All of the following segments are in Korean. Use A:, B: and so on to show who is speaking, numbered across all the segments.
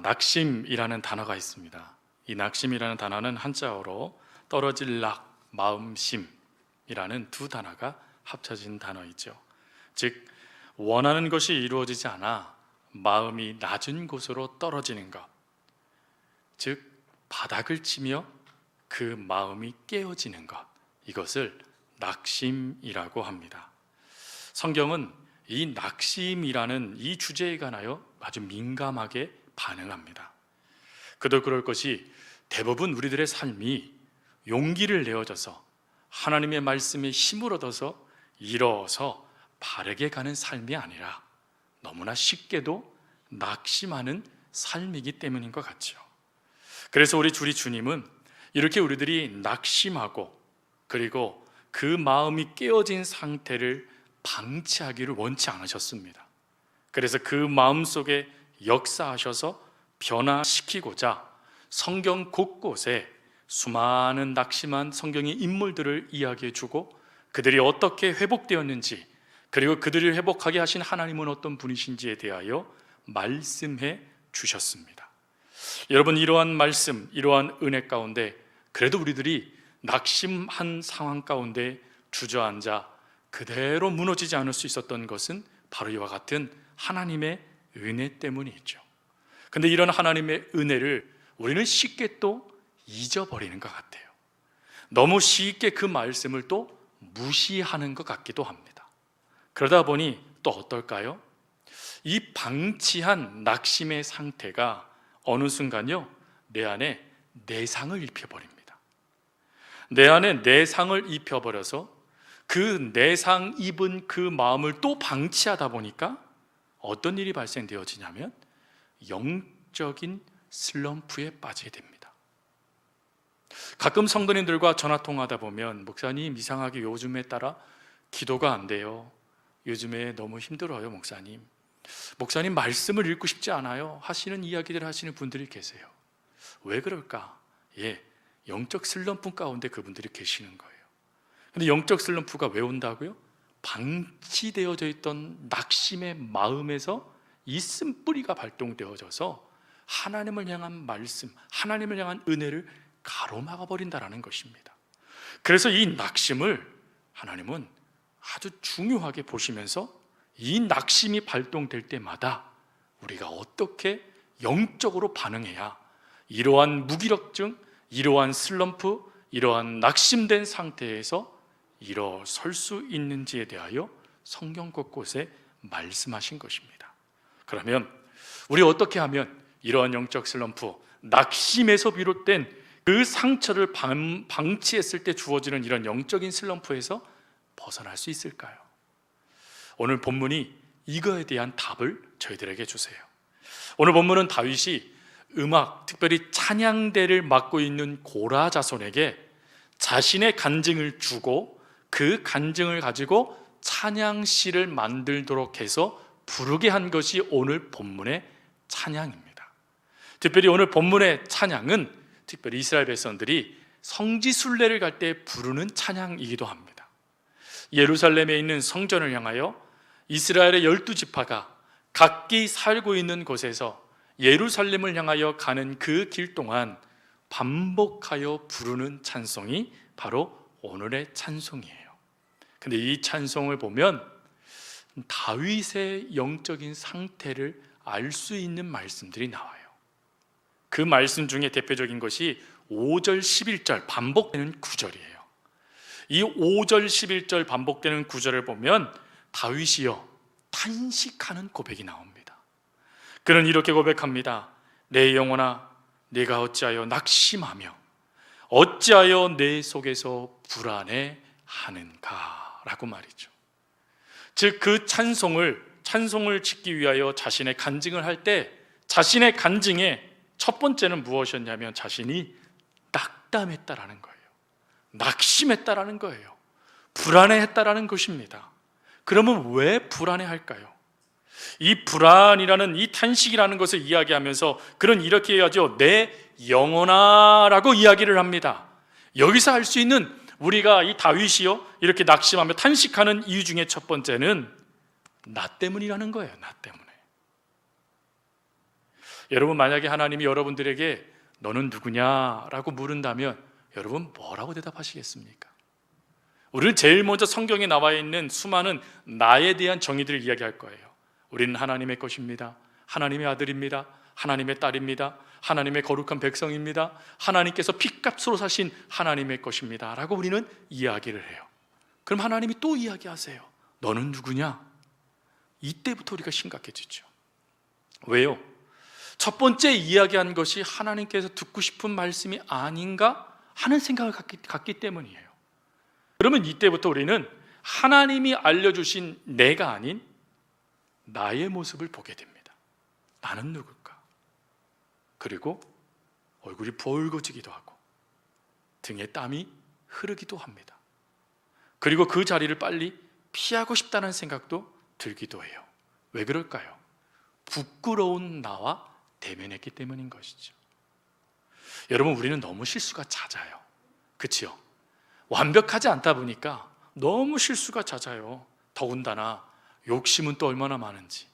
A: 낙심이라는 단어가 있습니다. 이 낙심이라는 단어는 한자어로 떨어질 낙, 마음심이라는 두 단어가 합쳐진 단어이죠. 즉 원하는 것이 이루어지지 않아 마음이 낮은 곳으로 떨어지는 것, 즉 바닥을 치며 그 마음이 깨어지는 것, 이것을 낙심이라고 합니다. 성경은 이 낙심이라는 이 주제에 관하여 아주 민감하게 반응합니다. 그도 그럴 것이 대부분 우리들의 삶이 용기를 내어줘서 하나님의 말씀에 힘을 얻어서 일어서 바르게 가는 삶이 아니라 너무나 쉽게도 낙심하는 삶이기 때문인 것 같죠. 그래서 우리 주님은 이렇게 우리들이 낙심하고 그리고 그 마음이 깨어진 상태를 방치하기를 원치 않으셨습니다. 그래서 그 마음속에 역사하셔서 변화시키고자 성경 곳곳에 수많은 낙심한 성경의 인물들을 이야기해주고 그들이 어떻게 회복되었는지, 그리고 그들을 회복하게 하신 하나님은 어떤 분이신지에 대하여 말씀해 주셨습니다. 여러분, 이러한 말씀, 이러한 은혜 가운데 그래도 우리들이 낙심한 상황 가운데 주저앉아 그대로 무너지지 않을 수 있었던 것은 바로 이와 같은 하나님의 은혜 때문이죠. 근데 이런 하나님의 은혜를 우리는 쉽게 또 잊어버리는 것 같아요. 너무 쉽게 그 말씀을 또 무시하는 것 같기도 합니다. 그러다 보니 또 어떨까요? 이 방치한 낙심의 상태가 어느 순간요, 내 안에 내상을 입혀버립니다. 내 안에 내상을 입혀버려서 그 내상 입은 그 마음을 또 방치하다 보니까 어떤 일이 발생되어지냐면 영적인 슬럼프에 빠지게 됩니다. 가끔 성도님들과 전화통화하다 보면 목사님, 이상하게 요즘에 따라 기도가 안 돼요. 요즘에 너무 힘들어요 목사님. 목사님, 말씀을 읽고 싶지 않아요 하시는 이야기들을 하시는 분들이 계세요. 왜 그럴까? 영적 슬럼프 가운데 그분들이 계시는 거예요. 근데 영적 슬럼프가 왜 온다고요? 방치되어져 있던 낙심의 마음에서 이 쓴뿌리가 발동되어져서 하나님을 향한 말씀, 하나님을 향한 은혜를 가로막아 버린다는 것입니다. 그래서 이 낙심을 하나님은 아주 중요하게 보시면서 이 낙심이 발동될 때마다 우리가 어떻게 영적으로 반응해야 이러한 무기력증, 이러한 슬럼프, 이러한 낙심된 상태에서 일어설 수 있는지에 대하여 성경 곳곳에 말씀하신 것입니다. 그러면 우리 어떻게 하면 이러한 영적 슬럼프, 낙심에서 비롯된 그 상처를 방치했을 때 주어지는 이런 영적인 슬럼프에서 벗어날 수 있을까요? 오늘 본문이 이거에 대한 답을 저희들에게 주세요. 오늘 본문은 다윗이 음악, 특별히 찬양대를 맡고 있는 고라 자손에게 자신의 간증을 주고 그 간증을 가지고 찬양시를 만들도록 해서 부르게 한 것이 오늘 본문의 찬양입니다. 특별히 오늘 본문의 찬양은 특별히 이스라엘 백성들이 성지순례를 갈 때 부르는 찬양이기도 합니다. 예루살렘에 있는 성전을 향하여 이스라엘의 12지파가 각기 살고 있는 곳에서 예루살렘을 향하여 가는 그 길 동안 반복하여 부르는 찬송이 바로 오늘의 찬송이에요. 근데 이 찬송을 보면 다윗의 영적인 상태를 알 수 있는 말씀들이 나와요. 그 말씀 중에 대표적인 것이 5절 11절 반복되는 구절이에요. 이 5절 11절 반복되는 구절을 보면 다윗이요 탄식하는 고백이 나옵니다. 그는 이렇게 고백합니다. 내 영혼아, 내가 어찌하여 낙심하며 어찌하여 내 속에서 불안해하는가 라고 말이죠. 즉 그 찬송을 짓기 위하여 자신의 간증을 할 때 자신의 간증의 첫 번째는 무엇이었냐면 자신이 낙담했다라는 거예요. 낙심했다라는 거예요. 불안해했다라는 것입니다. 그러면 왜 불안해할까요? 이 불안이라는 이 탄식이라는 것을 이야기하면서 그는 이렇게 해야죠. 내 영혼아 라고 이야기를 합니다. 여기서 할 수 있는 우리가 이 다윗이요 이렇게 낙심하며 탄식하는 이유 중에 첫 번째는 나 때문이라는 거예요. 나 때문에. 여러분, 만약에 하나님이 여러분들에게 너는 누구냐라고 물은다면 여러분 뭐라고 대답하시겠습니까? 우리는 제일 먼저 성경에 나와 있는 수많은 나에 대한 정의들을 이야기할 거예요. 우리는 하나님의 것입니다. 하나님의 아들입니다. 하나님의 딸입니다. 하나님의 거룩한 백성입니다. 하나님께서 핏값으로 사신 하나님의 것입니다 라고 우리는 이야기를 해요. 그럼 하나님이 또 이야기하세요. 너는 누구냐? 이때부터 우리가 심각해지죠. 왜요? 첫 번째 이야기한 것이 하나님께서 듣고 싶은 말씀이 아닌가 하는 생각을 갖기 때문이에요. 그러면 이때부터 우리는 하나님이 알려주신 내가 아닌 나의 모습을 보게 됩니다. 나는 누굴까? 그리고 얼굴이 붉어지기도 하고 등에 땀이 흐르기도 합니다. 그리고 그 자리를 빨리 피하고 싶다는 생각도 들기도 해요. 왜 그럴까요? 부끄러운 나와 대면했기 때문인 것이죠. 여러분, 우리는 너무 실수가 잦아요. 그렇죠? 완벽하지 않다 보니까 너무 실수가 잦아요. 더군다나 욕심은 또 얼마나 많은지.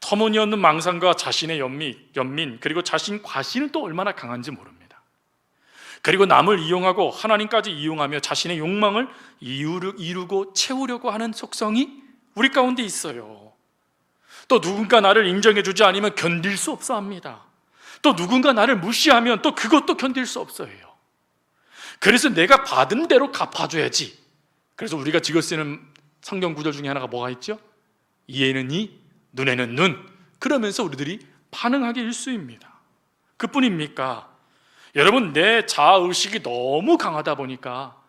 A: 터무니없는 망상과 자신의 연민 그리고 자신 과신은 또 얼마나 강한지 모릅니다. 그리고 남을 이용하고 하나님까지 이용하며 자신의 욕망을 이루고 채우려고 하는 속성이 우리 가운데 있어요. 또 누군가 나를 인정해주지 않으면 견딜 수 없어 합니다. 또 누군가 나를 무시하면 또 그것도 견딜 수 없어요. 그래서 내가 받은 대로 갚아줘야지. 그래서 우리가 지금 쓰는 성경 구절 중에 하나가 뭐가 있죠? 이에는 이, 눈에는 눈. 그러면서 우리들이 반응하기 일쑤입니다. 그뿐입니까? 여러분, 내 자아의식이 너무 강하다 보니까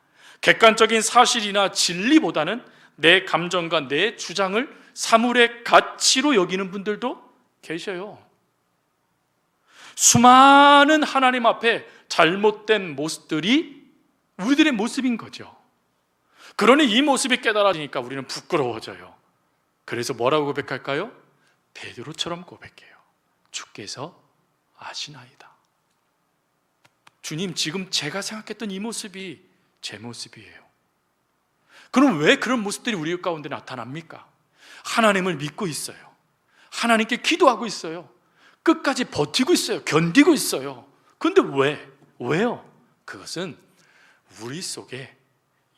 A: 객관적인 사실이나 진리보다는 내 감정과 내 주장을 사물의 가치로 여기는 분들도 계셔요. 수많은 하나님 앞에 잘못된 모습들이 우리들의 모습인 거죠. 그러니 이 모습이 깨달아지니까 우리는 부끄러워져요. 그래서 뭐라고 고백할까요? 베드로처럼 고백해요. 주께서 아시나이다. 주님, 지금 제가 생각했던 이 모습이 제 모습이에요. 그럼 왜 그런 모습들이 우리 가운데 나타납니까? 하나님을 믿고 있어요. 하나님께 기도하고 있어요. 끝까지 버티고 있어요. 견디고 있어요. 그런데 왜요? 그것은 우리 속에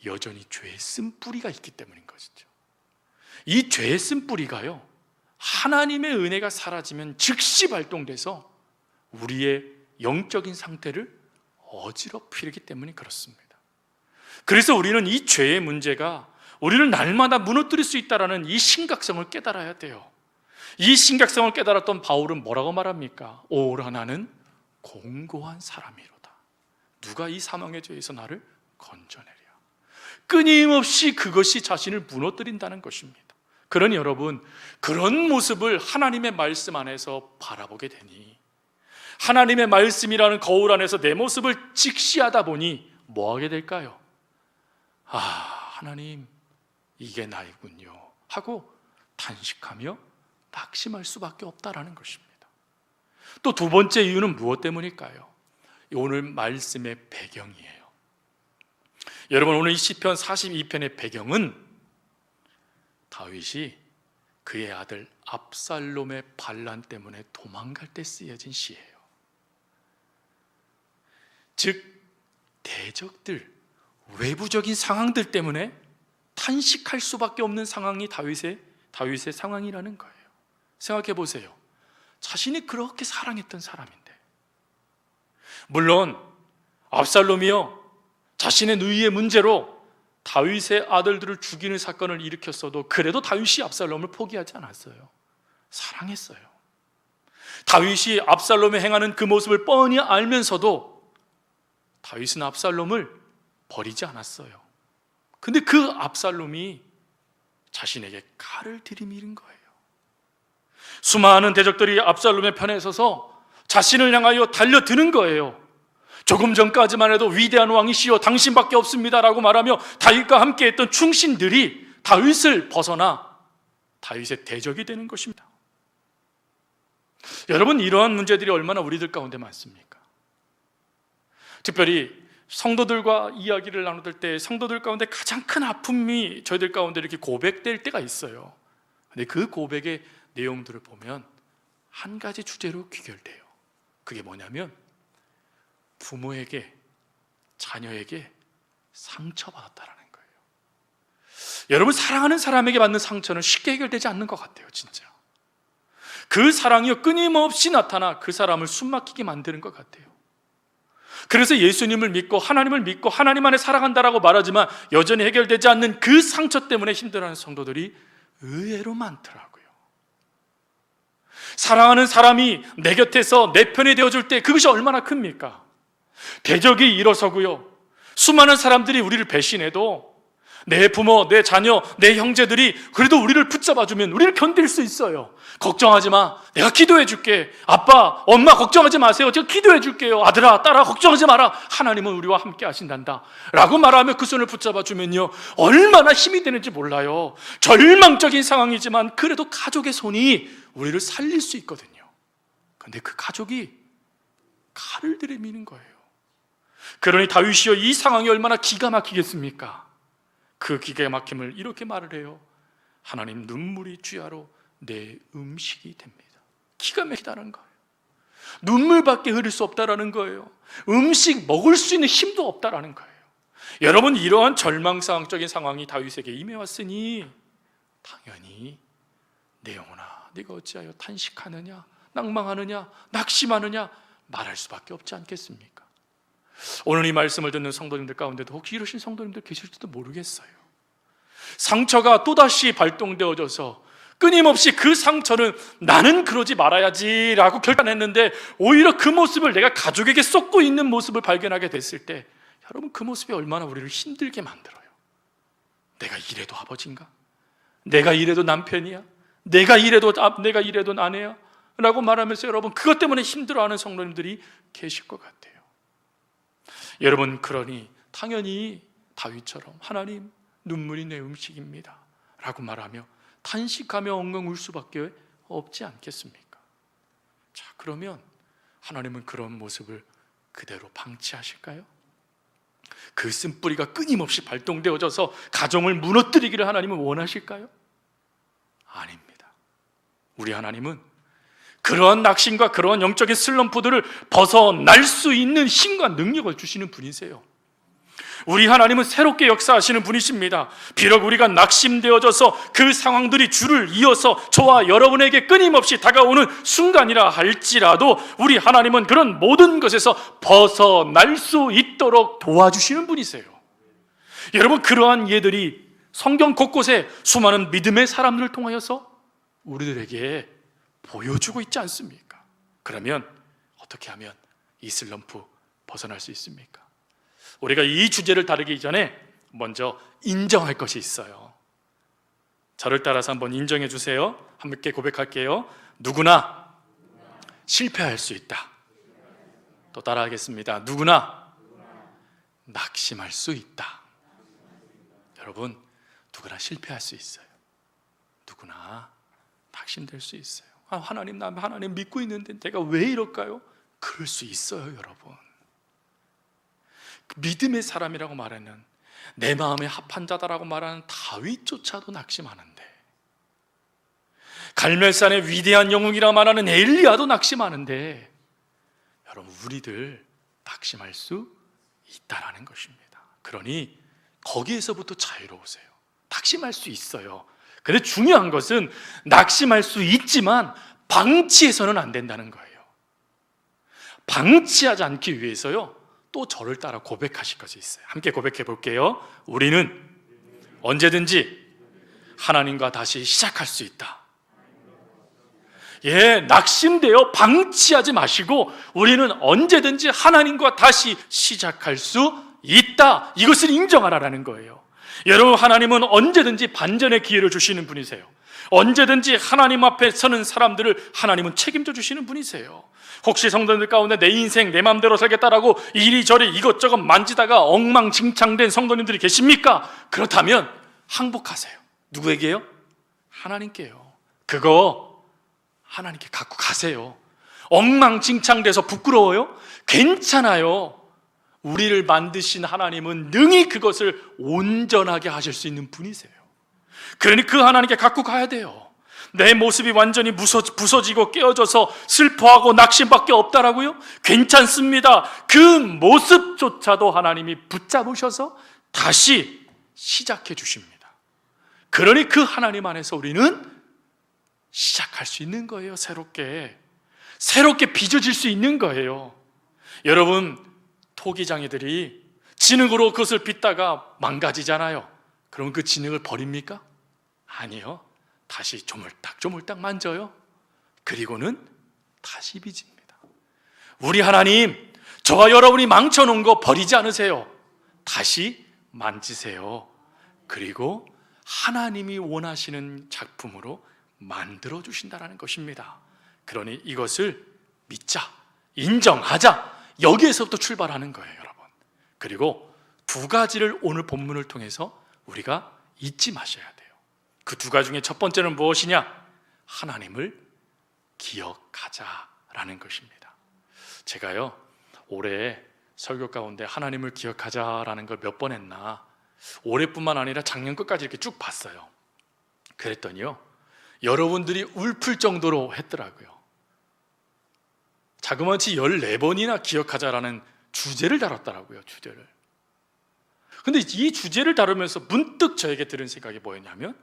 A: 여전히 죄의 쓴뿌리가 있기 때문인 것이죠. 이 죄의 쓴뿌리가요, 하나님의 은혜가 사라지면 즉시 발동돼서 우리의 영적인 상태를 어지럽히기 때문에 그렇습니다. 그래서 우리는 이 죄의 문제가 우리를 날마다 무너뜨릴 수 있다는 이 심각성을 깨달아야 돼요. 이 심각성을 깨달았던 바울은 뭐라고 말합니까? 오라 나는 공고한 사람이로다. 누가 이 사망의 죄에서 나를 건져내랴. 끊임없이 그것이 자신을 무너뜨린다는 것입니다. 그러니 여러분, 그런 모습을 하나님의 말씀 안에서 바라보게 되니 하나님의 말씀이라는 거울 안에서 내 모습을 직시하다 보니 뭐 하게 될까요? 아, 하나님, 이게 나이군요 하고 탄식하며 낙심할 수밖에 없다라는 것입니다. 또 두 번째 이유는 무엇 때문일까요? 오늘 말씀의 배경이에요. 여러분, 오늘 이 시편 42편의 배경은 다윗이 그의 아들 압살롬의 반란 때문에 도망갈 때 쓰여진 시예요. 즉, 대적들, 외부적인 상황들 때문에 탄식할 수밖에 없는 상황이 다윗의 상황이라는 거예요. 생각해 보세요. 자신이 그렇게 사랑했던 사람인데, 물론 압살롬이요, 자신의 누이의 문제로 다윗의 아들들을 죽이는 사건을 일으켰어도 그래도 다윗이 압살롬을 포기하지 않았어요. 사랑했어요. 다윗이 압살롬이 행하는 그 모습을 뻔히 알면서도 다윗은 압살롬을 버리지 않았어요. 근데 그 압살롬이 자신에게 칼을 들이밀은 거예요. 수많은 대적들이 압살롬의 편에 서서 자신을 향하여 달려드는 거예요. 조금 전까지만 해도 위대한 왕이시여 당신밖에 없습니다라고 말하며 다윗과 함께 했던 충신들이 다윗을 벗어나 다윗의 대적이 되는 것입니다. 여러분, 이러한 문제들이 얼마나 우리들 가운데 많습니까? 특별히 성도들과 이야기를 나눌 때 성도들 가운데 가장 큰 아픔이 저희들 가운데 이렇게 고백될 때가 있어요. 근데 그 고백의 내용들을 보면 한 가지 주제로 귀결돼요. 그게 뭐냐면 부모에게, 자녀에게 상처받았다라는 거예요. 여러분, 사랑하는 사람에게 받는 상처는 쉽게 해결되지 않는 것 같아요. 진짜 그 사랑이 끊임없이 나타나 그 사람을 숨막히게 만드는 것 같아요. 그래서 예수님을 믿고 하나님을 믿고 하나님 안에 살아간다라고 말하지만 여전히 해결되지 않는 그 상처 때문에 힘들어하는 성도들이 의외로 많더라고요. 사랑하는 사람이 내 곁에서 내 편이 되어줄 때 그것이 얼마나 큽니까? 대적이 일어서고요, 수많은 사람들이 우리를 배신해도 내 부모, 내 자녀, 내 형제들이 그래도 우리를 붙잡아주면 우리를 견딜 수 있어요. 걱정하지 마, 내가 기도해 줄게. 아빠, 엄마 걱정하지 마세요, 제가 기도해 줄게요. 아들아, 딸아, 걱정하지 마라, 하나님은 우리와 함께 하신단다 라고 말하며 그 손을 붙잡아주면요, 얼마나 힘이 되는지 몰라요. 절망적인 상황이지만 그래도 가족의 손이 우리를 살릴 수 있거든요. 그런데 그 가족이 칼을 들이미는 거예요. 그러니 다윗이여, 이 상황이 얼마나 기가 막히겠습니까? 그 기가 막힘을 이렇게 말을 해요. 하나님, 눈물이 주야로 내 음식이 됩니다. 기가 막히다는 거예요. 눈물밖에 흐를 수 없다라는 거예요. 음식 먹을 수 있는 힘도 없다라는 거예요. 여러분, 이러한 절망상적인 상황이 다윗에게 임해왔으니 당연히 내 영혼아, 네가 어찌하여 탄식하느냐, 낭망하느냐, 낙심하느냐 말할 수밖에 없지 않겠습니까? 오늘 이 말씀을 듣는 성도님들 가운데도 혹시 이러신 성도님들 계실지도 모르겠어요. 상처가 또다시 발동되어져서 끊임없이 그 상처는 나는 그러지 말아야지 라고 결단했는데 오히려 그 모습을 내가 가족에게 쏟고 있는 모습을 발견하게 됐을 때, 여러분, 그 모습이 얼마나 우리를 힘들게 만들어요. 내가 이래도 아버지인가? 내가 이래도 남편이야? 내가 이래도 아내야? 라고 말하면서 여러분, 그것 때문에 힘들어하는 성도님들이 계실 것 같아요. 여러분, 그러니 당연히 다윗처럼 하나님, 눈물이 내 음식입니다 라고 말하며 탄식하며 엉엉 울 수밖에 없지 않겠습니까? 자, 그러면 하나님은 그런 모습을 그대로 방치하실까요? 그 쓴뿌리가 끊임없이 발동되어져서 가정을 무너뜨리기를 하나님은 원하실까요? 아닙니다. 우리 하나님은 그러한 낙심과 그러한 영적인 슬럼프들을 벗어날 수 있는 힘과 능력을 주시는 분이세요. 우리 하나님은 새롭게 역사하시는 분이십니다. 비록 우리가 낙심되어져서 그 상황들이 줄을 이어서 저와 여러분에게 끊임없이 다가오는 순간이라 할지라도 우리 하나님은 그런 모든 것에서 벗어날 수 있도록 도와주시는 분이세요. 여러분, 그러한 예들이 성경 곳곳에 수많은 믿음의 사람들을 통하여서 우리들에게 보여주고 있지 않습니까? 그러면 어떻게 하면 이 슬럼프 벗어날 수 있습니까? 우리가 이 주제를 다루기 전에 먼저 인정할 것이 있어요. 저를 따라서 한번 인정해 주세요. 함께 고백할게요. 누구나 실패할 수 있다. 또 따라하겠습니다. 누구나 낙심할 수 있다. 여러분, 누구나 실패할 수 있어요. 누구나 낙심될 수 있어요. 하나님, 나 하나님 믿고 있는데 내가 왜 이럴까요? 그럴 수 있어요, 여러분. 믿음의 사람이라고 말하는, 내 마음에 합한 자다라고 말하는 다윗조차도 낙심하는데, 갈멜산의 위대한 영웅이라고 말하는 엘리야도 낙심하는데, 여러분, 우리들 낙심할 수 있다라는 것입니다. 그러니 거기에서부터 자유로우세요. 낙심할 수 있어요. 근데 중요한 것은 낙심할 수 있지만 방치해서는 안 된다는 거예요. 방치하지 않기 위해서요, 또 저를 따라 고백하실 것이 있어요. 함께 고백해 볼게요. 우리는 언제든지 하나님과 다시 시작할 수 있다. 낙심되어 방치하지 마시고 우리는 언제든지 하나님과 다시 시작할 수 있다. 이것을 인정하라라는 거예요. 여러분, 하나님은 언제든지 반전의 기회를 주시는 분이세요. 언제든지 하나님 앞에 서는 사람들을 하나님은 책임져 주시는 분이세요. 혹시 성도들 가운데 내 인생 내 마음대로 살겠다라고 이리저리 이것저것 만지다가 엉망진창된 성도님들이 계십니까? 그렇다면 항복하세요. 누구에게요? 하나님께요. 그거 하나님께 갖고 가세요. 엉망진창돼서 부끄러워요? 괜찮아요. 우리를 만드신 하나님은 능히 그것을 온전하게 하실 수 있는 분이세요. 그러니 그 하나님께 갖고 가야 돼요. 내 모습이 완전히 부서지고 깨어져서 슬퍼하고 낙심밖에 없다라고요? 괜찮습니다. 그 모습조차도 하나님이 붙잡으셔서 다시 시작해 주십니다. 그러니 그 하나님 안에서 우리는 시작할 수 있는 거예요. 새롭게 빚어질 수 있는 거예요. 여러분, 토기장이들이 진흙으로 그것을 빚다가 망가지잖아요. 그럼 그 진흙을 버립니까? 아니요. 다시 조물딱 만져요. 그리고는 다시 빚습니다. 우리 하나님, 저와 여러분이 망쳐놓은 거 버리지 않으세요. 다시 만지세요. 그리고 하나님이 원하시는 작품으로 만들어 주신다는 것입니다. 그러니 이것을 믿자, 인정하자, 여기에서부터 출발하는 거예요, 여러분. 그리고 두 가지를 오늘 본문을 통해서 우리가 잊지 마셔야 돼요. 그 두 가지 중에 첫 번째는 무엇이냐? 하나님을 기억하자라는 것입니다. 제가요, 올해 설교 가운데 하나님을 기억하자라는 걸 몇 번 했나, 올해뿐만 아니라 작년 끝까지 이렇게 쭉 봤어요. 그랬더니요, 여러분들이 울플 정도로 했더라고요. 자그마치 14번이나 기억하자라는 주제를 다뤘더라고요. 주제를. 근데 이 주제를 다루면서 문득 저에게 들은 생각이 뭐였냐면,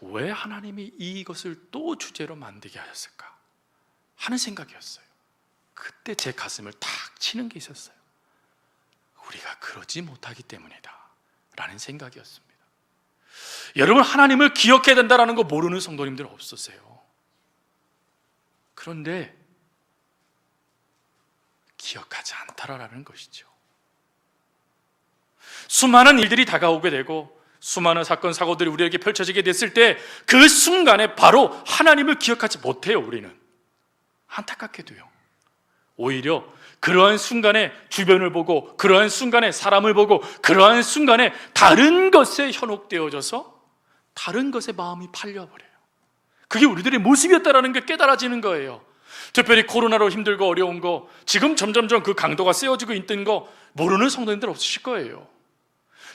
A: 왜 하나님이 이것을 또 주제로 만들게 하셨을까 하는 생각이었어요. 그때 제 가슴을 탁 치는 게 있었어요. 우리가 그러지 못하기 때문이다 라는 생각이었습니다. 여러분, 하나님을 기억해야 된다는 거 모르는 성도님들 없으세요. 그런데 기억하지 않다라는 것이죠. 수많은 일들이 다가오게 되고 수많은 사건 사고들이 우리에게 펼쳐지게 됐을 때 그 순간에 바로 하나님을 기억하지 못해요. 우리는 안타깝게도요. 오히려 그러한 순간에 주변을 보고, 그러한 순간에 사람을 보고, 그러한 순간에 다른 것에 현혹되어져서 다른 것에 마음이 팔려버려요. 그게 우리들의 모습이었다는 게 깨달아지는 거예요. 특별히 코로나로 힘들고 어려운 거, 지금 점점점 그 강도가 세워지고 있는 거 모르는 성도님들 없으실 거예요.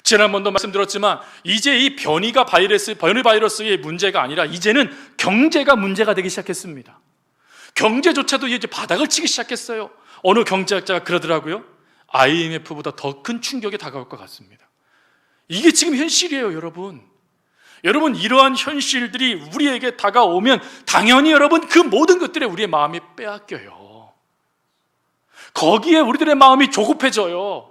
A: 지난번도 말씀드렸지만 이제 이 변이 바이러스의 문제가 아니라 이제는 경제가 문제가 되기 시작했습니다. 경제조차도 이제 바닥을 치기 시작했어요. 어느 경제학자가 그러더라고요. IMF보다 더 큰 충격이 다가올 것 같습니다. 이게 지금 현실이에요, 여러분. 여러분, 이러한 현실들이 우리에게 다가오면 당연히 여러분 그 모든 것들에 우리의 마음이 빼앗겨요. 거기에 우리들의 마음이 조급해져요.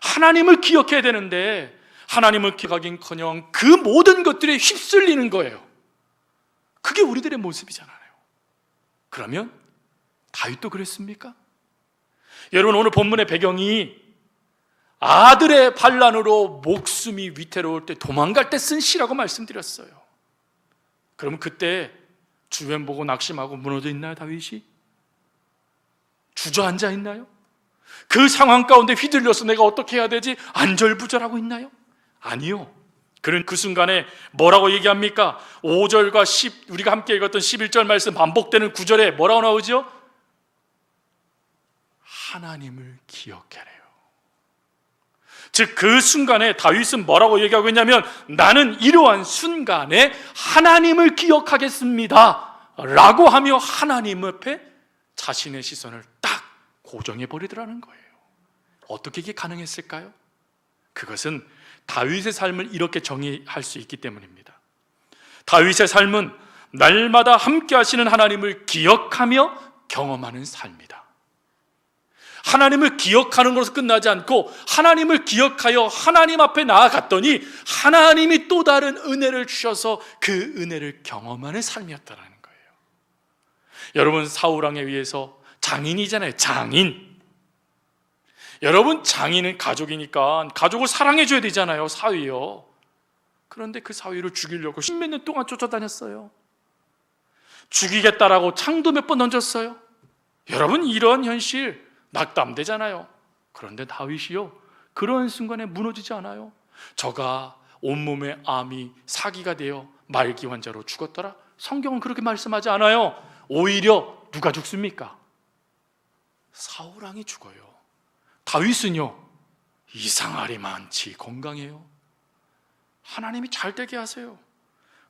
A: 하나님을 기억해야 되는데 하나님을 기억하긴커녕 그 모든 것들에 휩쓸리는 거예요. 그게 우리들의 모습이잖아요. 그러면 다윗도 그랬습니까? 여러분, 오늘 본문의 배경이 아들의 반란으로 목숨이 위태로울 때 도망갈 때 쓴 시라고 말씀드렸어요. 그러면 그때 주변 보고 낙심하고 무너져 있나요, 다윗이? 주저앉아 있나요? 그 상황 가운데 휘둘려서 내가 어떻게 해야 되지? 안절부절하고 있나요? 아니요. 그는 그 순간에 뭐라고 얘기합니까? 5절과 10, 우리가 함께 읽었던 11절 말씀 반복되는 9절에 뭐라고 나오죠? 하나님을 기억해래요. 즉 그 순간에 다윗은 뭐라고 얘기하고 있냐면, 나는 이러한 순간에 하나님을 기억하겠습니다 라고 하며 하나님 앞에 자신의 시선을 딱 고정해버리더라는 거예요. 어떻게 이게 가능했을까요? 그것은 다윗의 삶을 이렇게 정의할 수 있기 때문입니다. 다윗의 삶은 날마다 함께 하시는 하나님을 기억하며 경험하는 삶이다. 하나님을 기억하는 것으로 끝나지 않고 하나님을 기억하여 하나님 앞에 나아갔더니 하나님이 또 다른 은혜를 주셔서 그 은혜를 경험하는 삶이었다는 거예요. 여러분, 사울왕에 의해서 장인이잖아요. 장인. 여러분, 장인은 가족이니까 가족을 사랑해줘야 되잖아요. 사위요. 그런데 그 사위를 죽이려고 십몇 년 동안 쫓아다녔어요. 죽이겠다라고 창도 몇 번 던졌어요. 여러분, 이런 현실 낙담되잖아요. 그런데 다윗이요, 그런 순간에 무너지지 않아요. 저가 온몸에 암이 사기가 되어 말기 환자로 죽었더라. 성경은 그렇게 말씀하지 않아요. 오히려 누가 죽습니까? 사울왕이 죽어요. 다윗은요, 이상하리 많지 건강해요. 하나님이 잘 되게 하세요.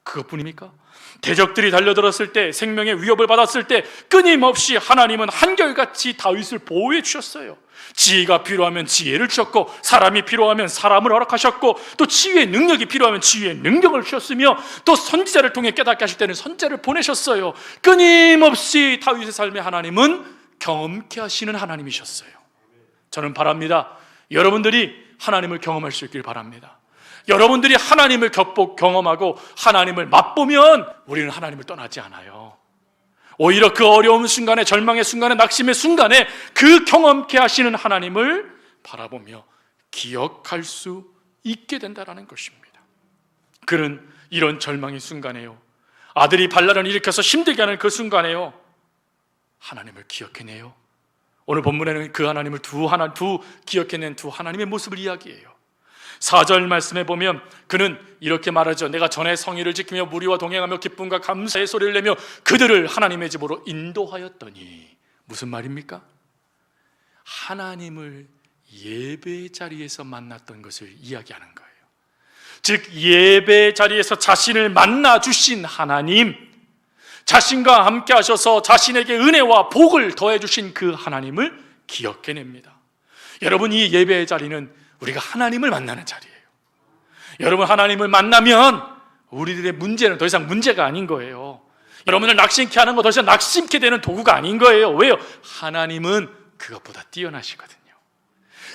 A: 그것뿐입니까? 대적들이 달려들었을 때, 생명의 위협을 받았을 때 끊임없이 하나님은 한결같이 다윗을 보호해 주셨어요. 지혜가 필요하면 지혜를 주셨고, 사람이 필요하면 사람을 허락하셨고, 또 치유의 능력이 필요하면 치유의 능력을 주셨으며, 또 선지자를 통해 깨닫게 하실 때는 선지자를 보내셨어요. 끊임없이 다윗의 삶에 하나님은 경험케 하시는 하나님이셨어요. 저는 바랍니다, 여러분들이 하나님을 경험할 수 있길 바랍니다. 여러분들이 하나님을 경험하고 하나님을 맛보면 우리는 하나님을 떠나지 않아요. 오히려 그 어려운 순간에, 절망의 순간에, 낙심의 순간에 그 경험케 하시는 하나님을 바라보며 기억할 수 있게 된다는 것입니다. 그는 이런 절망의 순간에요, 아들이 반란을 일으켜서 힘들게 하는 그 순간에요, 하나님을 기억해내요. 오늘 본문에는 그 하나님을 기억해낸 두 하나님의 모습을 이야기해요. 4절 말씀에 보면 그는 이렇게 말하죠. 내가 전에 성의를 지키며 무리와 동행하며 기쁨과 감사의 소리를 내며 그들을 하나님의 집으로 인도하였더니. 무슨 말입니까? 하나님을 예배 자리에서 만났던 것을 이야기하는 거예요. 즉 예배 자리에서 자신을 만나 주신 하나님, 자신과 함께 하셔서 자신에게 은혜와 복을 더해 주신 그 하나님을 기억해냅니다. 여러분, 이 예배의 자리는 우리가 하나님을 만나는 자리예요. 여러분, 하나님을 만나면 우리들의 문제는 더 이상 문제가 아닌 거예요. 여러분을 낙심케 하는 거 더 이상 낙심케 되는 도구가 아닌 거예요. 왜요? 하나님은 그것보다 뛰어나시거든요.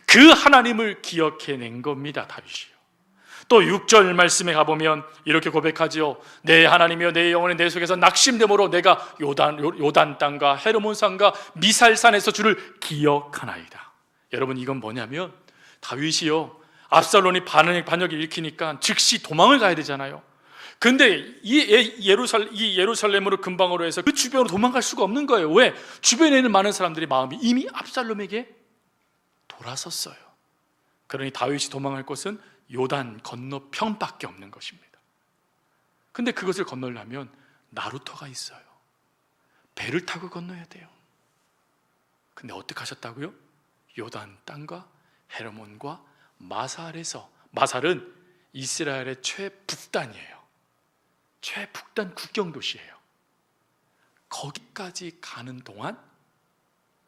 A: 그 하나님을 기억해낸 겁니다, 다윗이요. 또 6절 말씀에 가보면 이렇게 고백하지요. 내 하나님이여, 내 영혼이 내 속에서 낙심됨으로 내가 요단 땅과 헤르몬 산과 미살산에서 주를 기억하나이다. 여러분, 이건 뭐냐면 다윗이요, 압살롬이 반역을 일으키니까 즉시 도망을 가야 되잖아요. 근데 이 예루살렘으로 근방으로 해서 그 주변으로 도망갈 수가 없는 거예요. 왜? 주변에 있는 많은 사람들의 마음이 이미 압살롬에게 돌아섰어요. 그러니 다윗이 도망할 곳은 요단 건너편밖에 없는 것입니다. 근데 그것을 건너려면 나루터가 있어요. 배를 타고 건너야 돼요. 근데 어떻게 하셨다고요? 요단 땅과 헤르몬과 마살에서, 마살은 이스라엘의 최북단이에요. 최북단 국경도시예요. 거기까지 가는 동안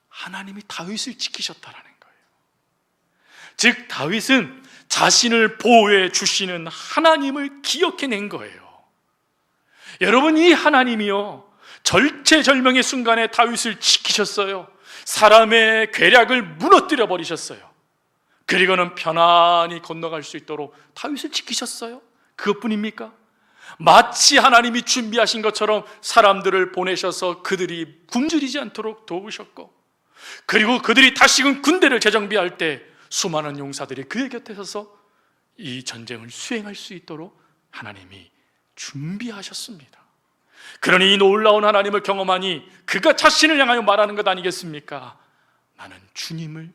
A: 하나님이 다윗을 지키셨다라는 거예요. 즉 다윗은 자신을 보호해 주시는 하나님을 기억해낸 거예요. 여러분, 이 하나님이요, 절체절명의 순간에 다윗을 지키셨어요. 사람의 괴략을 무너뜨려 버리셨어요. 그리고는 편안히 건너갈 수 있도록 다윗을 지키셨어요. 그것뿐입니까? 마치 하나님이 준비하신 것처럼 사람들을 보내셔서 그들이 굶주리지 않도록 도우셨고, 그리고 그들이 다시금 군대를 재정비할 때 수많은 용사들이 그의 곁에 서서 이 전쟁을 수행할 수 있도록 하나님이 준비하셨습니다. 그러니 이 놀라운 하나님을 경험하니 그가 자신을 향하여 말하는 것 아니겠습니까? 나는 주님을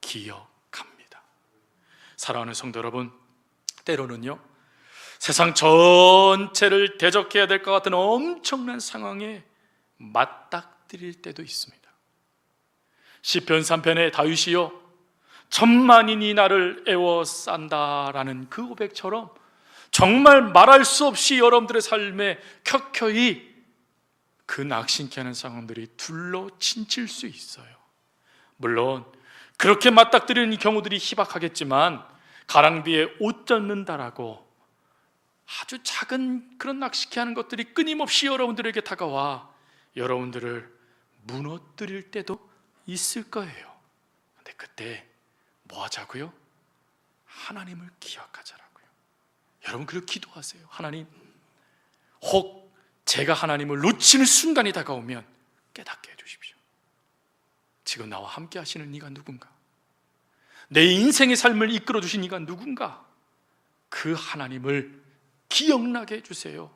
A: 기억합니다. 사랑하는 성도 여러분, 때로는요, 세상 전체를 대적해야 될 것 같은 엄청난 상황에 맞닥뜨릴 때도 있습니다. 시편 3편의 다윗이요, 천만인이 나를 애워싼다라는 그 고백처럼 정말 말할 수 없이 여러분들의 삶에 켜켜이 그 낙심케 하는 상황들이 둘러 친칠 수 있어요. 물론 그렇게 맞닥뜨리는 이 경우들이 희박하겠지만, 가랑비에 옷 젖는다라고 아주 작은 그런 낙심케 하는 것들이 끊임없이 여러분들에게 다가와 여러분들을 무너뜨릴 때도 있을 거예요. 근데 그때 뭐 하자고요? 하나님을 기억하자라고요. 여러분, 그렇게 기도하세요. 하나님, 혹 제가 하나님을 놓치는 순간이 다가오면 깨닫게 해주십시오. 지금 나와 함께 하시는 이가 누군가? 내 인생의 삶을 이끌어 주신 이가 누군가? 그 하나님을 기억나게 해주세요.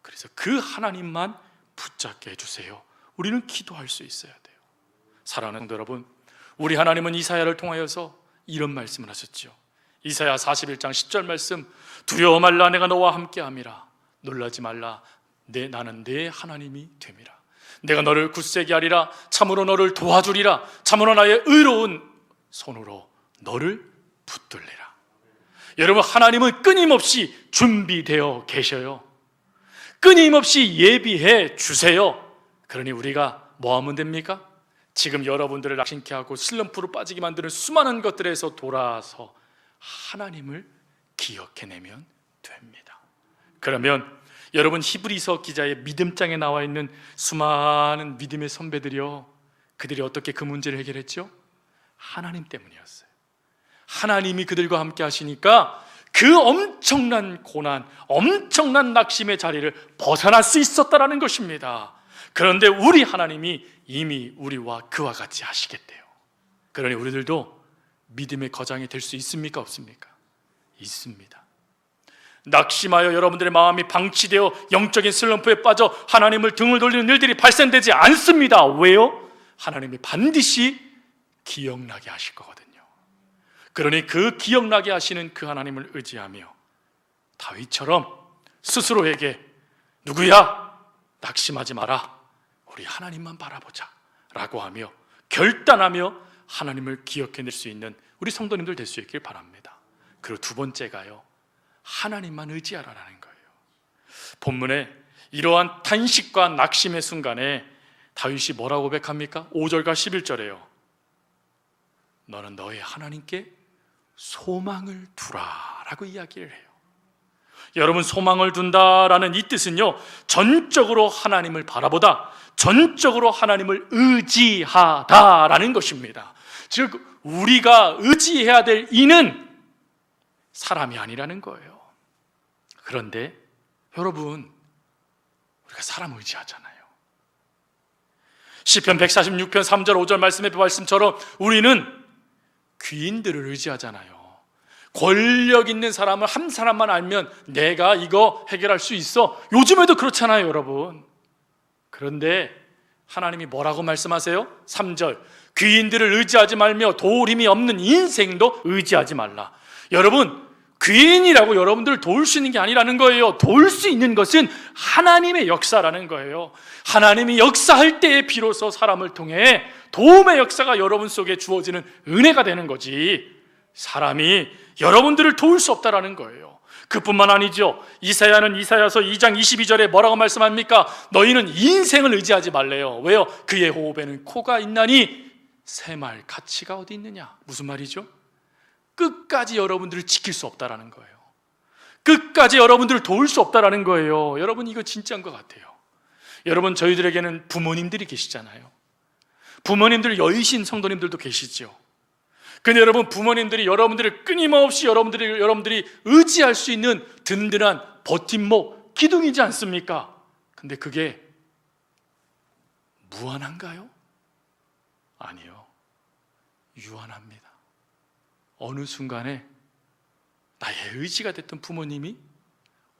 A: 그래서 그 하나님만 붙잡게 해주세요. 우리는 기도할 수 있어야 돼요. 사랑하는 성도 여러분, 우리 하나님은 이사야를 통하여서 이런 말씀을 하셨죠. 이사야 41장 10절 말씀, 두려워 말라, 내가 너와 함께함이라. 놀라지 말라, 나는 내 하나님이 됨이라. 내가 너를 굳세게 하리라. 참으로 너를 도와주리라. 참으로 나의 의로운 손으로 너를 붙들리라. 여러분, 하나님은 끊임없이 준비되어 계셔요. 끊임없이 예비해 주세요. 그러니 우리가 뭐 하면 됩니까? 지금 여러분들을 낙심케 하고 슬럼프로 빠지게 만드는 수많은 것들에서 돌아서 하나님을 기억해내면 됩니다. 그러면 여러분, 히브리서 기자의 믿음장에 나와 있는 수많은 믿음의 선배들이요, 그들이 어떻게 그 문제를 해결했죠? 하나님 때문이었어요. 하나님이 그들과 함께 하시니까 그 엄청난 고난, 엄청난 낙심의 자리를 벗어날 수 있었다라는 것입니다. 그런데 우리 하나님이 이미 우리와 그와 같이 하시겠대요. 그러니 우리들도 믿음의 거장이 될 수 있습니까? 없습니까? 있습니다. 낙심하여 여러분들의 마음이 방치되어 영적인 슬럼프에 빠져 하나님을 등을 돌리는 일들이 발생되지 않습니다. 왜요? 하나님이 반드시 기억나게 하실 거거든요. 그러니 그 기억나게 하시는 그 하나님을 의지하며 다윗처럼 스스로에게 누구야? 낙심하지 마라. 우리 하나님만 바라보자 라고 하며 결단하며 하나님을 기억해낼 수 있는 우리 성도님들 될 수 있길 바랍니다. 그리고 두 번째가요, 하나님만 의지하라는 거예요. 본문에 이러한 탄식과 낙심의 순간에 다윗이 뭐라고 고백합니까? 5절과 11절에요. 너는 너의 하나님께 소망을 두라 라고 이야기를 해요. 여러분, 소망을 둔다라는 이 뜻은요, 전적으로 하나님을 바라보다, 전적으로 하나님을 의지하다라는 것입니다. 즉 우리가 의지해야 될 이는 사람이 아니라는 거예요. 그런데 여러분, 우리가 사람 의지하잖아요. 시편 146편 3절 5절 말씀의 말씀처럼 우리는 귀인들을 의지하잖아요. 권력 있는 사람을 한 사람만 알면 내가 이거 해결할 수 있어. 요즘에도 그렇잖아요, 여러분. 그런데 하나님이 뭐라고 말씀하세요? 3절, 귀인들을 의지하지 말며 도울 힘이 없는 인생도 의지하지 말라. 여러분, 귀인이라고 여러분들을 도울 수 있는 게 아니라는 거예요. 도울 수 있는 것은 하나님의 역사라는 거예요. 하나님이 역사할 때에 비로소 사람을 통해 도움의 역사가 여러분 속에 주어지는 은혜가 되는 거지, 사람이 여러분들을 도울 수 없다라는 거예요. 그뿐만 아니죠. 이사야는 이사야서 2장 22절에 뭐라고 말씀합니까? 너희는 인생을 의지하지 말래요. 왜요? 그의 호흡에는 코가 있나니 새말 가치가 어디 있느냐. 무슨 말이죠? 끝까지 여러분들을 지킬 수 없다라는 거예요. 끝까지 여러분들을 도울 수 없다라는 거예요. 여러분, 이거 진짜인 것 같아요. 여러분, 저희들에게는 부모님들이 계시잖아요. 부모님들, 여의신 성도님들도 계시죠. 근데 여러분, 부모님들이 여러분들을 끊임없이 여러분들이 의지할 수 있는 든든한 버팀목, 기둥이지 않습니까? 근데 그게 무한한가요? 아니요, 유한합니다. 어느 순간에 나의 의지가 됐던 부모님이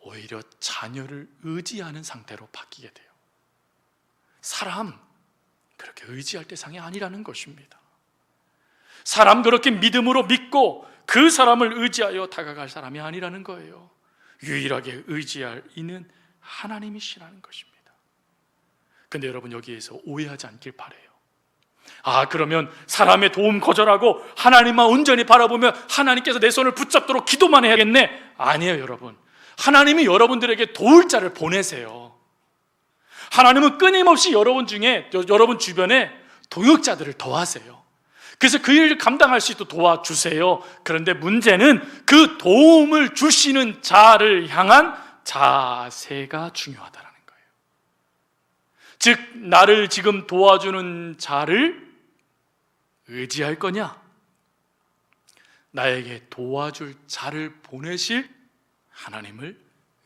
A: 오히려 자녀를 의지하는 상태로 바뀌게 돼요. 사람 그렇게 의지할 대상이 아니라는 것입니다. 사람 그렇게 믿음으로 믿고 그 사람을 의지하여 다가갈 사람이 아니라는 거예요. 유일하게 의지할 이는 하나님이시라는 것입니다. 근데 여러분, 여기에서 오해하지 않길 바라요. 그러면 사람의 도움 거절하고 하나님만 온전히 바라보며 하나님께서 내 손을 붙잡도록 기도만 해야겠네? 아니에요, 여러분. 하나님이 여러분들에게 도울 자를 보내세요. 하나님은 끊임없이 여러분 주변에 동역자들을 더하세요. 그래서 그 일을 감당할 수 있도록 도와주세요. 그런데 문제는 그 도움을 주시는 자를 향한 자세가 중요하다는 거예요. 즉, 나를 지금 도와주는 자를 의지할 거냐, 나에게 도와줄 자를 보내실 하나님을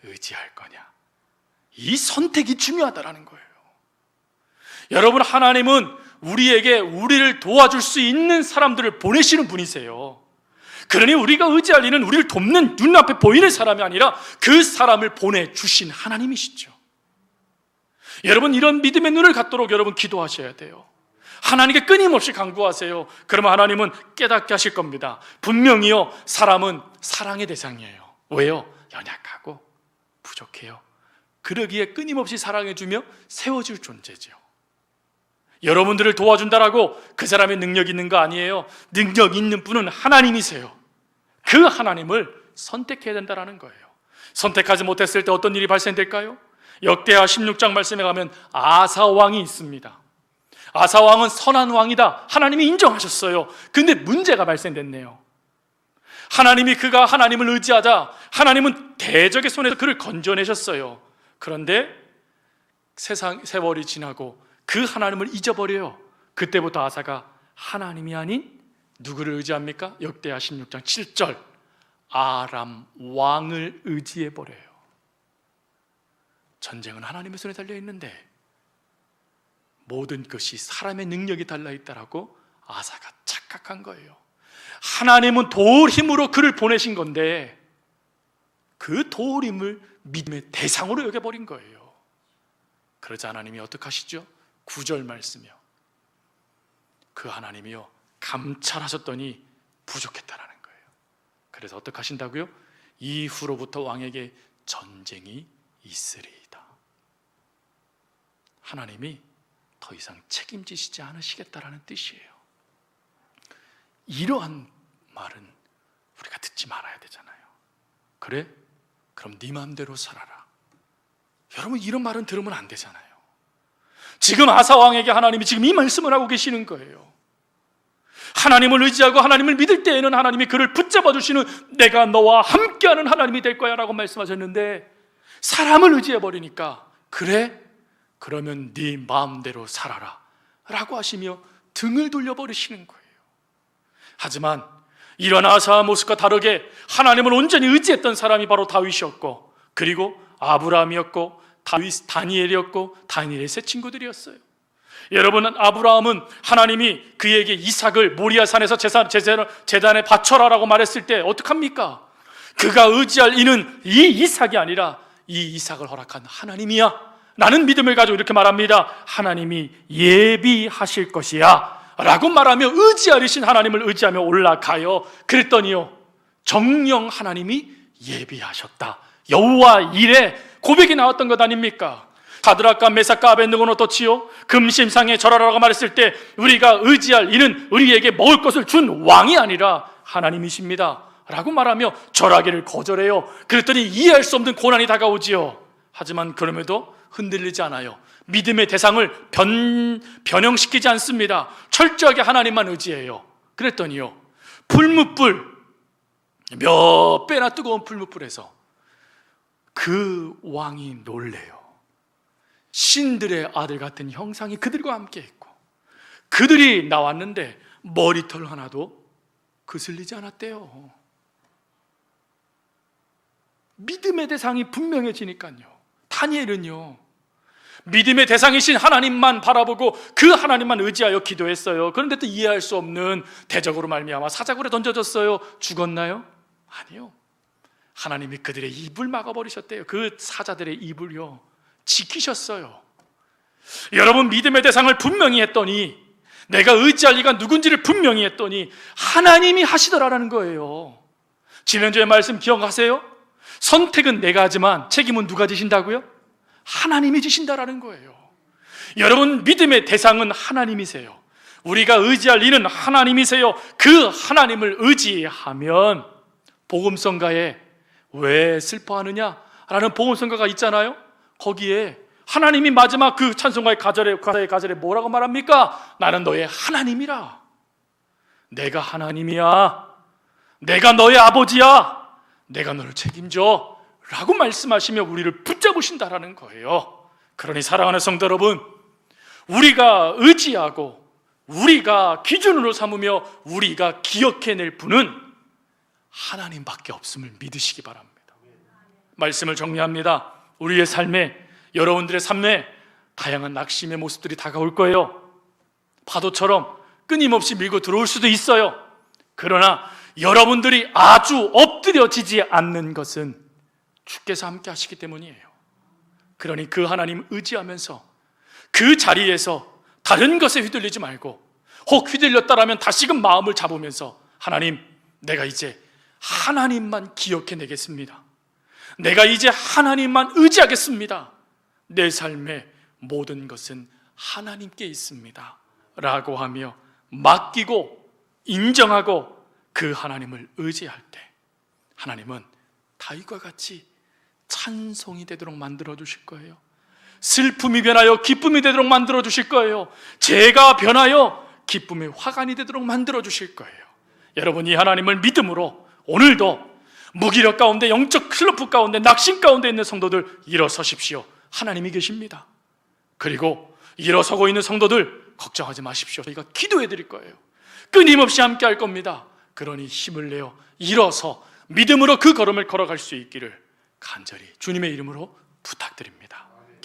A: 의지할 거냐, 이 선택이 중요하다는 거예요. 여러분, 하나님은 우리를 도와줄 수 있는 사람들을 보내시는 분이세요. 그러니 우리가 의지할 일은 우리를 돕는 눈앞에 보이는 사람이 아니라 그 사람을 보내주신 하나님이시죠. 여러분, 이런 믿음의 눈을 갖도록 여러분 기도하셔야 돼요. 하나님께 끊임없이 간구하세요. 그러면 하나님은 깨닫게 하실 겁니다. 분명히요, 사람은 사랑의 대상이에요. 왜요? 연약하고 부족해요. 그러기에 끊임없이 사랑해주며 세워줄 존재죠. 여러분들을 도와준다라고 그 사람의 능력 있는 거 아니에요. 능력 있는 분은 하나님이세요. 그 하나님을 선택해야 된다는 거예요. 선택하지 못했을 때 어떤 일이 발생될까요? 역대하 16장 말씀에 가면 아사 왕이 있습니다. 아사 왕은 선한 왕이다, 하나님이 인정하셨어요. 근데 문제가 발생됐네요. 그가 하나님을 의지하자 하나님은 대적의 손에서 그를 건져내셨어요. 그런데 세월이 지나고 그 하나님을 잊어버려요. 그때부터 아사가 하나님이 아닌 누구를 의지합니까? 역대하 16장 7절, 아람 왕을 의지해버려요. 전쟁은 하나님의 손에 달려있는데 모든 것이 사람의 능력이 달려있다라고 아사가 착각한 거예요. 하나님은 도울 힘으로 그를 보내신 건데 그 도울 힘을 믿음의 대상으로 여겨버린 거예요. 그러자 하나님이 어떻게 하시죠? 9절 말씀이요, 그 하나님이요 감찰하셨더니 부족했다라는 거예요. 그래서 어떻게 하신다고요? 이후로부터 왕에게 전쟁이 있으리이다. 하나님이 더 이상 책임지시지 않으시겠다라는 뜻이에요. 이러한 말은 우리가 듣지 말아야 되잖아요. 그래? 그럼 네 마음대로 살아라. 여러분, 이런 말은 들으면 안 되잖아요. 지금 아사 왕에게 하나님이 지금 이 말씀을 하고 계시는 거예요. 하나님을 의지하고 하나님을 믿을 때에는 하나님이 그를 붙잡아 주시는 내가 너와 함께하는 하나님이 될 거야 라고 말씀하셨는데, 사람을 의지해 버리니까 그래? 그러면 네 마음대로 살아라 라고 하시며 등을 돌려버리시는 거예요. 하지만 이런 아사의 모습과 다르게 하나님을 온전히 의지했던 사람이 바로 다윗이었고, 그리고 아브라함이었고, 다니엘이었고, 다니엘의 세 친구들이었어요. 여러분, 아브라함은 하나님이 그에게 이삭을 모리아산에서 제단에 바쳐라라고 말했을 때 어떡합니까? 그가 의지할 이는 이 이삭이 아니라 이 이삭을 허락한 하나님이야. 나는 믿음을 가지고 이렇게 말합니다. 하나님이 예비하실 것이야 라고 말하며 의지하리신 하나님을 의지하며 올라가요. 그랬더니요, 정령 하나님이 예비하셨다, 여호와 이레 고백이 나왔던 것 아닙니까? 사드락과 메삭과 아벳느고는 어떻지요? 금심상에 절하라고 말했을 때 우리가 의지할 이는 우리에게 먹을 것을 준 왕이 아니라 하나님이십니다 라고 말하며 절하기를 거절해요. 그랬더니 이해할 수 없는 고난이 다가오지요. 하지만 그럼에도 흔들리지 않아요. 믿음의 대상을 변형시키지 않습니다. 철저하게 하나님만 의지해요. 그랬더니요, 풀무불, 몇 배나 뜨거운 풀무불에서 그 왕이 놀래요. 신들의 아들 같은 형상이 그들과 함께 있고, 그들이 나왔는데 머리털 하나도 그슬리지 않았대요. 믿음의 대상이 분명해지니까요. 다니엘은요, 믿음의 대상이신 하나님만 바라보고 그 하나님만 의지하여 기도했어요. 그런데 또 이해할 수 없는 대적으로 말미암아 사자굴에 던져졌어요. 죽었나요? 아니요. 하나님이 그들의 입을 막아버리셨대요. 그 사자들의 입을요 지키셨어요. 여러분, 믿음의 대상을 분명히 했더니, 내가 의지할 이가 누군지를 분명히 했더니 하나님이 하시더라라는 거예요. 지난주에 말씀 기억하세요? 선택은 내가 하지만 책임은 누가 지신다고요? 하나님이 지신다라는 거예요. 여러분, 믿음의 대상은 하나님이세요. 우리가 의지할 이는 하나님이세요. 그 하나님을 의지하면, 복음성가에 왜 슬퍼하느냐라는 복음성가가 있잖아요. 거기에 하나님이 마지막 그 찬송가의 가절에 뭐라고 말합니까? 나는 너의 하나님이라. 내가 하나님이야. 내가 너의 아버지야. 내가 너를 책임져 라고 말씀하시며 우리를 붙잡으신다라는 거예요. 그러니 사랑하는 성도 여러분, 우리가 의지하고 우리가 기준으로 삼으며 우리가 기억해낼 분은 하나님밖에 없음을 믿으시기 바랍니다. 말씀을 정리합니다. 우리의 삶에, 여러분들의 삶에 다양한 낙심의 모습들이 다가올 거예요. 파도처럼 끊임없이 밀고 들어올 수도 있어요. 그러나 여러분들이 아주 엎드려지지 않는 것은 주께서 함께 하시기 때문이에요. 그러니 그 하나님 의지하면서 그 자리에서 다른 것에 휘둘리지 말고, 혹 휘둘렸다라면 다시금 마음을 잡으면서 하나님, 내가 이제 하나님만 기억해내겠습니다. 내가 이제 하나님만 의지하겠습니다. 내 삶의 모든 것은 하나님께 있습니다 라고 하며 맡기고 인정하고 그 하나님을 의지할 때 하나님은 다윗과 같이 찬송이 되도록 만들어 주실 거예요. 슬픔이 변하여 기쁨이 되도록 만들어 주실 거예요. 죄가 변하여 기쁨의 화관이 되도록 만들어 주실 거예요. 여러분, 이 하나님을 믿음으로 오늘도 무기력 가운데, 영적 슬럼프 가운데, 낙심 가운데 있는 성도들 일어서십시오. 하나님이 계십니다. 그리고 일어서고 있는 성도들 걱정하지 마십시오. 저희가 기도해 드릴 거예요. 끊임없이 함께 할 겁니다. 그러니 힘을 내어 일어서 믿음으로 그 걸음을 걸어갈 수 있기를 간절히 주님의 이름으로 부탁드립니다.